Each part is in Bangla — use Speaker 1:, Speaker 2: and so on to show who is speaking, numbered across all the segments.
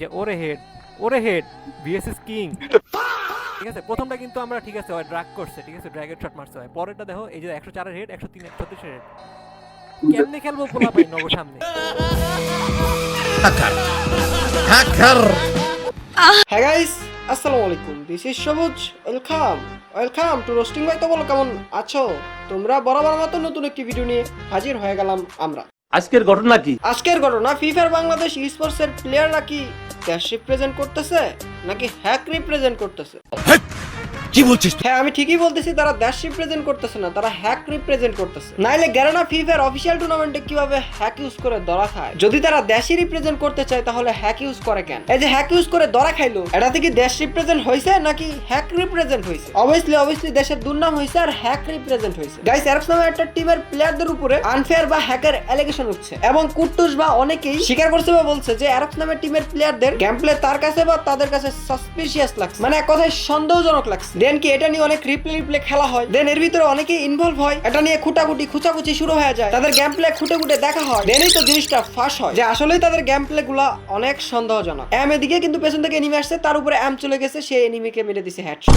Speaker 1: যে ওরে হেড ভিএসএস কিং। ঠিক আছে, প্রথমটা কিন্তু আমরা ঠিক আছে হয় ড্রাগ করছে, ঠিক আছে ড্রাগের শট মারছে হয়। পরেরটা দেখো এই যে 104 এর হেড, 103 136 এর হেড। কেমনে খেলবো পোলা পাই নগো সামনে।
Speaker 2: হ্যাকার হ্যাকার
Speaker 3: হ্যাঁ গাইস, আসসালামু আলাইকুম। দিস ইজ সবুজ। ওয়েলকাম টু রোস্টিং ভাই। তো বলো কেমন আছো তোমরা? বরাবর মতো নতুন একটি ভিডিও নিয়ে হাজির হয়ে গেলাম আমরা।
Speaker 2: আজকের ঘটনা কি?
Speaker 3: আজকের ঘটনা, ফিফার বাংলাদেশ স্পোর্টস এর প্লেয়াররা কি দেশ রিপ্রেজেন্ট করতেছে নাকি হ্যাক রিপ্রেজেন্ট করতেছে?
Speaker 2: কি বলছিস?
Speaker 3: হ্যাঁ, আমি ঠিকই বলতেছি, তারা দেশ রিপ্রেজেন্ট করতেছে না, তারা হ্যাক রিপ্রেজেন্ট করতেছে। নাইলে গ্যারেনা ফিফার অফিসিয়াল টুর্নামেন্টে কিভাবে হ্যাক ইউজ করে ধরা খায়? যদি তারা দেশই রিপ্রেজেন্ট করতে চায় তাহলে হ্যাক ইউজ করে কেন? এই যে হ্যাক ইউজ করে ধরা খাইলো, এটাতে কি দেশ রিপ্রেজেন্ট হয়েছে নাকি হ্যাক রিপ্রেজেন্ট হয়েছে? অবভিয়াসলি দেশের দুর্নাম হয়েছে আর হ্যাক রিপ্রেজেন্ট হয়েছে। গাইস, এরক্স নামে একটা টিমের প্লেয়ারদের উপরে আনফেয়ার বা হ্যাকের অ্যালিগেশন উঠছে এবং কুট্টুস বা অনেকেই স্বীকার করছে বা বলছে যে এরক্স নামে টিমের প্লেয়ারদের গেম প্লে তার কাছে বা তাদের কাছে সাসপিশিয়াস লাগছে, মানে এক কথায় সন্দেহজনক লাগছে। দেন কি এটা নিয়ে অনেক রিপ্লে খেলা হয়, দেন এর ভিতরে অনেকেই ইনভলভ হয়, এটা নিয়ে খুঁচাখুচি শুরু হয়ে যায়, তাদের গেম প্লে খুঁটে দেখা হয়, দেনই তো জিনিসটা ফাঁস হয় যে আসলেই তাদের গেম প্লে গুলা অনেক সন্দেহজনক। এম এদিকে কিন্তু পেছন থেকে এনিমি আসছে, তার উপরে এম চলে গেছে, সে এনিমিকে মেরে দিছে হেডশট।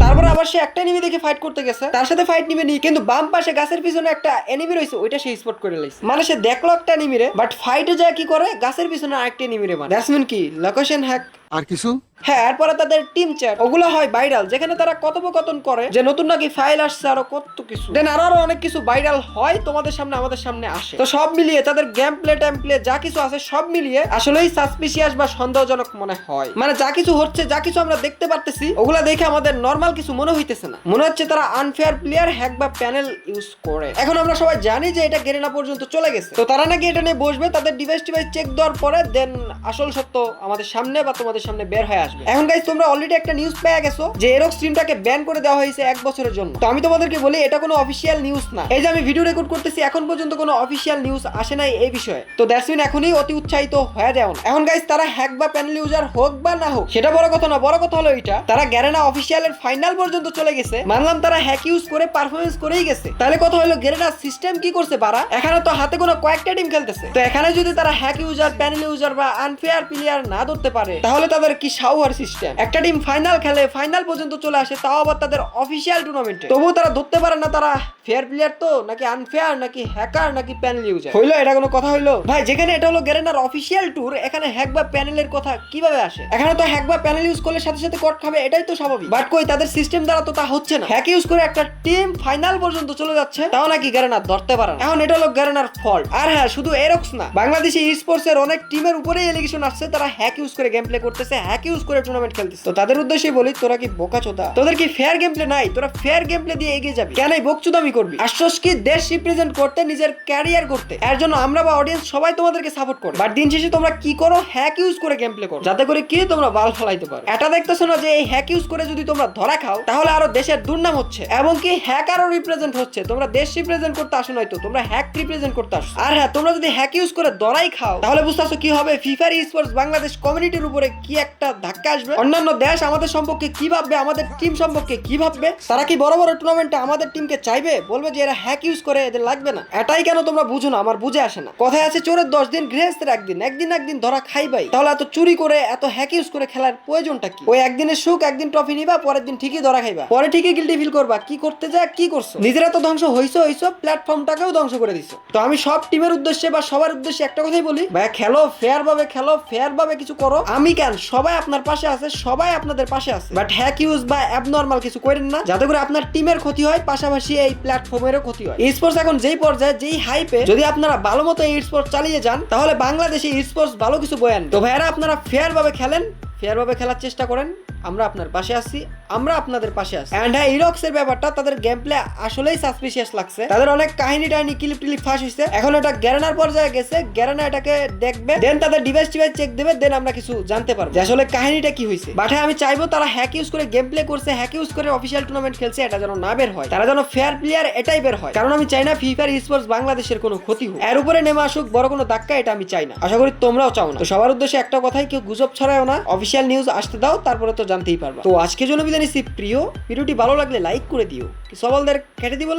Speaker 3: তারপরে আবার সে একটা এনিমি দেখে ফাইট করতে গেছে, তার সাথে ফাইট নিবে নি, কিন্তু বাম পাশে গাছের পিছনে একটা এনিমি রয়েছে, ওইটা সে স্পট করে লাইছে। মানে সে দেখলো একটা এনিমিরে, বাট ফাইটে যায় কি করে, গাছের পিছনে আরেকটা এনিমিরে মানে। দ্যাটস মিন কি লোকেশন হ্যাক
Speaker 2: আর কিছু?
Speaker 3: হ্যাঁ, এরপরে তাদের টিম চ্যাট ওগুলো হয় ভাইরাল, যেখানে তারা কথোপকথন করে যে নতুন নাকি ফাইল আসছে, আরো কত কিছু, দেন আরো অনেক কিছু ভাইরাল হয় তোমাদের সামনে, আমাদের সামনে আসে। তো সব মিলিয়ে তাদের গেম প্লে টেমপ্লে যা কিছু আছে সব মিলিয়ে আসলেই সাসপিশিয়াস বা সন্দেহজনক মনে হয়। মানে যা কিছু হচ্ছে, যা কিছু আমরা দেখতে পারতেছি, ওগুলা দেখে আমাদের নর্মাল কিছু মনে হইতেছে না, মনে হচ্ছে তারা আনফেয়ার প্লেয়ার হ্যাক বা প্যানেল ইউজ করে। এখন আমরা সবাই জানি যে এটা গেরিনা পর্যন্ত চলে গেছে, তো তারা নাকি এটা নিয়ে বসবে, তাদের ডিভাইস চেক দেওয়ার পরে দেন আসল সত্য আমাদের সামনে বা তোমাদের সামনে বের হয়ে আসবে। এখন গাইস, তোমরা অলরেডি একটা নিউজ পেয়ে গেছো যে এরক স্ট্রিমটাকে ব্যান করে দেওয়া হয়েছে 1 বছরের জন্য। তো আমি তোমাদেরকে বলি, এটা কোনো অফিসিয়াল নিউজ না। এই যে আমি ভিডিও রেকর্ড করতেছি, এখন পর্যন্ত কোনো অফিসিয়াল নিউজ আসে নাই এই বিষয়ে। তো দ্যাটস মিন এখনই অতি উৎসাহিত হয়ে যাও। এখন গাইস, তারা হ্যাক বা প্যানেল ইউজার হোক বা না হোক সেটা বড় কথা না, বড় কথা হলো এটা তারা গ্যারেনা অফিসিয়ালের ফাইনাল পর্যন্ত চলে গেছে। মানলাম তারা হ্যাক ইউজ করে পারফরমেন্স করেই গেছে, তাহলে কথা হলো গ্যারেনা সিস্টেম কি করছে বারা? এখানে তো হাতে কোনো কয়েকটা টিম খেলতেছে, তো এখানে যদি তারা হ্যাক ইউজার, প্যানেল ইউজার বা আনফেয়ার প্লেয়ার না ধরতে পারে, তাহলে তাদের কি সাউয়ার সিস্টেম? একটা টিম ফাইনাল খেলে, ফাইনাল পর্যন্ত চলে আসে, তাও আবার তাদের অফিসিয়াল টুর্নামেন্টে, তবুও তারা ধরতে পারে না তারা ফেয়ার প্লেয়ার তো নাকি আনফেয়ার নাকি হ্যাকার নাকি প্যানেল ইউজার। হইলো এটা কোনো কথা হইলো ভাই? যেখানে এটা হলো গ্যারেনার অফিসিয়াল ট্যুর, এখানে হ্যাক বা প্যানেলের কথা কিভাবে আসে? এখানে তো হ্যাক বা প্যানেল ইউজ করলে সাথে সাথে কট খাবে, এটাই তো স্বাভাবিক। বাট কই, তাদের সিস্টেম দ্বারা তো তা হচ্ছে না। হ্যাক ইউজ করে একটা টিম ফাইনাল পর্যন্ত চলে যাচ্ছে, তাও নাকি গ্যারেনার ধরতে পারে না। এখন এটা হলো গ্যারেনার ফল্ট। আর হ্যাঁ, শুধু এরক্স না, বাংলাদেশি স্পোর্টস এর অনেক টিমের উপরেই এলিগেশন আসছে তারা হ্যাক ইউজ করে গেম প্লে করতেছে, হ্যাক ইউজ করে টুর্নামেন্ট খেলতেছে। তো তাদের উদ্দেশ্যে বলি, তোরা কি বোকাচোদা? তোদের কি ফেয়ার গেম প্লে নাই? তোরা ফেয়ার গেম প্লে দিয়ে এগিয়ে যাবি কেন? এই বকচুদামি করবি? আশ্বাস কি দেশ রিপ্রেজেন্ট করতে, নিজের ক্যারিয়ার করতে, এর জন্য আমরা বা অডিয়েন্স সবাই তোমাদেরকে সাপোর্ট করে। বাট দিন শেষে তোমরা কি করো? হ্যাক ইউজ করে গেম প্লে করো, যাতে করে কি তোমরা বাল ফলাইতে পারো। এটা দেখতেছো না যে এই হ্যাক ইউজ করে যদি তোমরা ধরা খাও, তাহলে আরো দেশের দুর্নাম হচ্ছে এবং কি হ্যাকারও রিপ্রেজেন্ট হচ্ছে। তোমরা দেশ রিপ্রেজেন্ট করতে আসো নয়তো তোমরা হ্যাক রিপ্রেজেন্ট করতে আসো। আর হ্যাঁ, তোমরা যদি হ্যাক ইউজ করে ধরাই খাও, তাহলে বুঝতেছো কি হবে? ফিফার স্পোর্টস বাংলাদেশ কমিউনিটির উপরে কি একটা ধাক্কা আসবে। অন্যান্য দেশ আমাদের সম্পর্কে কি ভাববে, আমাদের টিম সম্পর্কে কি ভাববে? তারা কি বড় বড় টুর্নামেন্টে আমাদের টিমকে চাইবে? বলবে যে এরা হ্যাক ইউজ করে, এদের লাগবে না। এটাই কেন তোমরা বুঝো না? আমার বুঝে আসে না। কথায় আছে চোরের 10 দিন, গৃহস্থের একদিন ধরা খাইবাই। তাহলে এত চুরি করে, এত হ্যাক ইউজ করে খেলার প্রয়োজনটা কি? ওই একদিনের সুখ, একদিন ট্রফি নিবা, পরের দিন ঠিকই ধরা খাইবা, পরে ঠিকই গিল্টি ফিল করবা। কি করতে যা কি করছো? নিজেরা তো ধ্বংস হইছো, প্ল্যাটফর্মটাকেও ধ্বংস করে দিছো। তো আমি সব টিমের উদ্দেশ্যে বা সবার উদ্দেশ্যে একটা কথাই বলি, ভাই খেলো ফেয়ার ভাবে, খেলো ফেয়ার ভাবে, কিছু করো। আমি কেন, সবাই আপনার পাশে আছে, সবাই আপনাদের পাশে আছে। বাট হ্যাক ইউজ বা অ্যাবনরমাল কিছু করেন না, যাতে করে আপনার টিমের ক্ষতি হয়, পাশাপাশি এই প্ল্যাটফর্মেরও ক্ষতি হয়। স্পোর্টস এখন যেই পর্যায়ে, যেই হাইপে, যদি আপনারা ভালো মতো এই স্পোর্টস চালিয়ে যান, তাহলে বাংলাদেশে স্পোর্টস ভালো কিছু বয়ান। তো ভাইয়ারা, আপনারা ফেয়ার ভাবে খেলেন, ফেয়ার ভাবে খেলার চেষ্টা করেন। আমরা আপনার পাশে আছি, আমরা আপনাদের পাশে আছি। এন্ড হ্যাঁ, ইরক্স এর ব্যাপারটা, তাদের গেম প্লে আসলেই সাসপিশিয়াস লাগছে। তাদের অনেক কাহিনী টাহিনী ক্লিপ ফাঁস হইছে। এখন এটা গ্যারেনার পর্যায়ে গেছে, গ্যারেনা এটাকে দেখবে, দেন তাদের ডিভাইস চেক দেবে, দেন আমরা কিছু জানতে পারবো যে আসলে কাহিনীটা কি হয়েছে। বাট হ্যাঁ, আমি চাইবো তারা হ্যাক ইউজ করে গেম প্লে করছে, হ্যাক ইউজ করে অফিসিয়াল টুর্নামেন্ট খেলছে, এটা যেন না বের হয়। তারা যেন ফেয়ার প্লেয়ার এটাই বের হয়, কারণ আমি চাই না ফিফার স্পোর্টস বাংলাদেশের কোনো ক্ষতি হোক, এর উপরে নেমে আসুক বড় কোনো ধাক্কা, এটা আমি চাই না। আশা করি তোমরাও চাও না। তো সবার উদ্দেশ্যে একটা কথাই, কেউ গুজব ছড়ায়ও না, অফিসিয়াল নিউজ আসতে দাও, তারপরে তো জানতেই পারবা। তো আজকের জন্য বিদায় নিচ্ছি। প্রিয় ভিডিওটি ভালো লাগলে লাইক করে দিও, সবালদের কেটে দিব।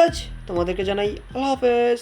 Speaker 3: তোমাদেরকে জানাই আল্লাহ হাফেজ।